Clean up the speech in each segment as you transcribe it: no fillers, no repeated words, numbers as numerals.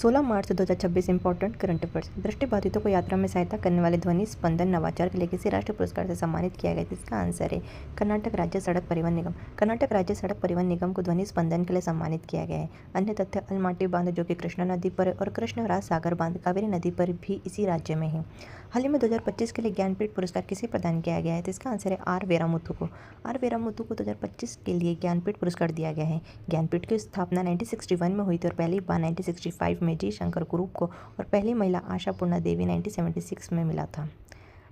16 मार्च 2026 important current affairs. दृष्टिबाधितों को यात्रा में सहायता करने वाले ध्वनि स्पंदन नवाचार के लिए किसी राष्ट्रीय पुरस्कार से सम्मानित किया गया। इसका आंसर है कर्नाटक राज्य सड़क परिवहन निगम। कर्नाटक राज्य सड़क परिवहन निगम को ध्वनि स्पंदन के लिए सम्मानित किया गया है। अन्य तथ्य अलमाटी बांध जो कि कृष्णा नदी पर है और कृष्णराज सागर बांध कावेरी नदी पर भी इसी राज्य में है। हाल ही में 2025 के लिए ज्ञानपीठ पुरस्कार किसे प्रदान किया गया है? तो इसका आंसर है आर वेरामुथु को। आर वेरामुथु को 2025 के लिए ज्ञानपीठ पुरस्कार दिया गया है। ज्ञानपीठ की स्थापना 1961 में हुई थी और पहली बार 1965 में जी शंकर कुरूप को और पहली महिला आशा पूर्णा देवी 1976 में मिला था।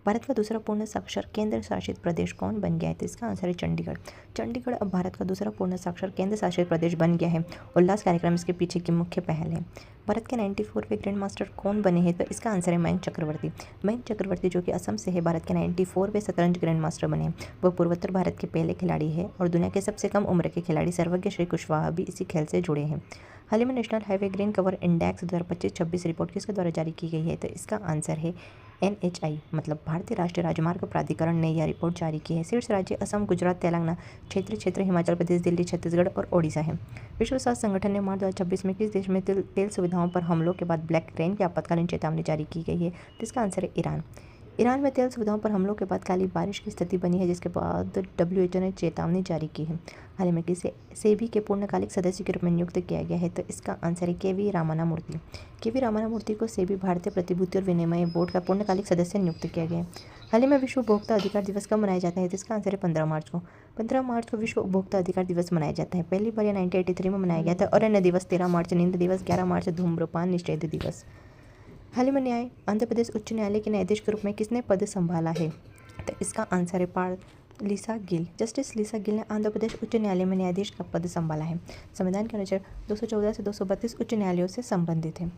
भारत का दूसरा पूर्ण साक्षर केंद्र शासित प्रदेश कौन बन गया है? तो इसका आंसर है चंडीगढ़। चंडीगढ़ अब भारत का दूसरा पूर्ण साक्षर केंद्र शासित प्रदेश बन गया है। उल्लास कार्यक्रम इसके पीछे की मुख्य पहल है। भारत के 94वें ग्रैंड मास्टर कौन बने हैं? तो इसका आंसर है मयंक चक्रवर्ती। मयंक चक्रवर्ती जो कि असम से है, भारत के 94वें शतरंज ग्रैंड मास्टर बने हैं। वह पूर्वोत्तर भारत के पहले खिलाड़ी है और दुनिया के सबसे कम उम्र के खिलाड़ी सर्वज्ञ श्री कुशवाहा भी इसी खेल से जुड़े हैं। हाल ही में national highway green cover index 2025-26 report किसके द्वारा जारी की गई है? तो इसका आंसर है NHI मतलब भारतीय राष्ट्रीय राजमार्ग प्राधिकरण ने यह रिपोर्ट जारी की है। शीर्ष राज्य असम, गुजरात, तेलंगाना, क्षेत्र हिमाचल प्रदेश, दिल्ली, छत्तीसगढ़ और ओडिशा है। विश्व स्वास्थ्य संगठन ने मार्च 2026 में किस देश में तेल सुविधाओं पर हमलों के बाद ब्लैक रेन की आपातकालीन चेतावनी जारी की गई है? तो इसका आंसर है ईरान। ईरान में तेल सुविधाओं पर हमलों के बाद काली बारिश की स्थिति बनी है, जिसके बाद WHO ने चेतावनी जारी की है। हाल ही में किसे सेबी के पूर्णकालिक सदस्य के रूप में नियुक्त किया गया है? तो इसका आंसर है KV रामाना मूर्ति। KV रामाना मूर्ति को सेबी भारतीय प्रतिभूति और विनिमय बोर्ड का पूर्णकालिक सदस्य नियुक्त किया गया है। हाल ही में विश्व उपभोक्ता अधिकार दिवस कब मनाया जाता है? तो इसका आंसर है 15 मार्च को। 15 मार्च को विश्व उपभोक्ता अधिकार दिवस मनाया जाता है। पहली बार यह 1983 में मनाया गया था। और अन्य दिवस 13 मार्च नींद दिवस, 11 मार्च धूम्रपान निषेध दिवस। हाल ही में आंध्र प्रदेश उच्च न्यायालय के न्यायाधीश के रूप में किसने पद संभाला है? तो इसका आंसर है लिसा गिल। जस्टिस लिसा गिल ने आंध्र प्रदेश उच्च न्यायालय में न्यायाधीश का पद संभाला है। संविधान के अनुसार 214 से 232 उच्च न्यायालयों से संबंधित है।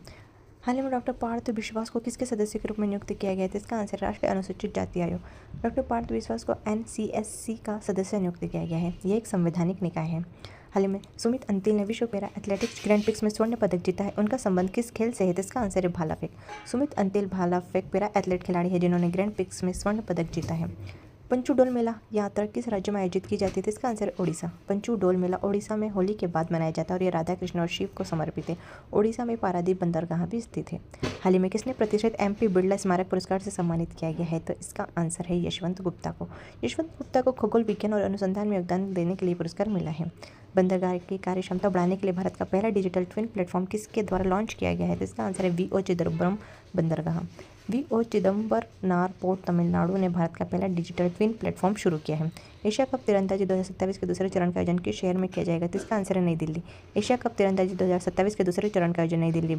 हाल ही में डॉक्टर पार्थ विश्वास को किसके सदस्य के रूप में नियुक्त किया गया था? इसका आंसर राष्ट्रीय अनुसूचित जाति आयोग। डॉक्टर पार्थ विश्वास को NCSC का सदस्य नियुक्त किया गया है। यह एक संवैधानिक निकाय है। हाल ही में सुमित अंतिल ने विश्व पैरा एथलेटिक्स ग्रैंड प्रिक्स में स्वर्ण पदक जीता है। उनका संबंध किस खेल से है? तो इसका आंसर है भाला फेंक। सुमित अंतिल भाला फेंक पैरा एथलेट खिलाड़ी है जिन्होंने ग्रैंड प्रिक्स में स्वर्ण पदक जीता है। पंचूडोल मेला यात्रा किस राज्य में आयोजित की जाती है? इसका आंसर है ओडिशा। पंचूडोल मेला ओडिशा में होली के बाद मनाया जाता है और यह राधा कृष्ण और शिव को समर्पित है। ओडिशा में पारादीप बंदरगाह भी स्थित है। हाल ही में किसने प्रतिष्ठित MP बिरला स्मारक पुरस्कार से सम्मानित किया गया है? तो इसका आंसर है यशवंत गुप्ता को। यशवंत गुप्ता को खगोल विज्ञान और अनुसंधान में योगदान देने के लिए पुरस्कार मिला है। बंदरगाह की कार्य क्षमता बढ़ाने के लिए भारत का पहला डिजिटल ट्विन प्लेटफॉर्म किसके द्वारा लॉन्च किया गया है? तो इसका आंसर है VO चिदम्बरम बंदरगाह। VO चिदम्बरनार पोर्ट तमिलनाडु ने भारत का पहला डिजिटल ट्विन प्लेटफॉर्म शुरू किया है। एशिया कप तीरंदाजी 2027 के दूसरे चरण का आयोजन किस शहर में किया जाएगा? तो इसका आंसर है नई दिल्ली। एशिया कप तीरंदाजी 2027 के दूसरे चरण का आयोजन नई दिल्ली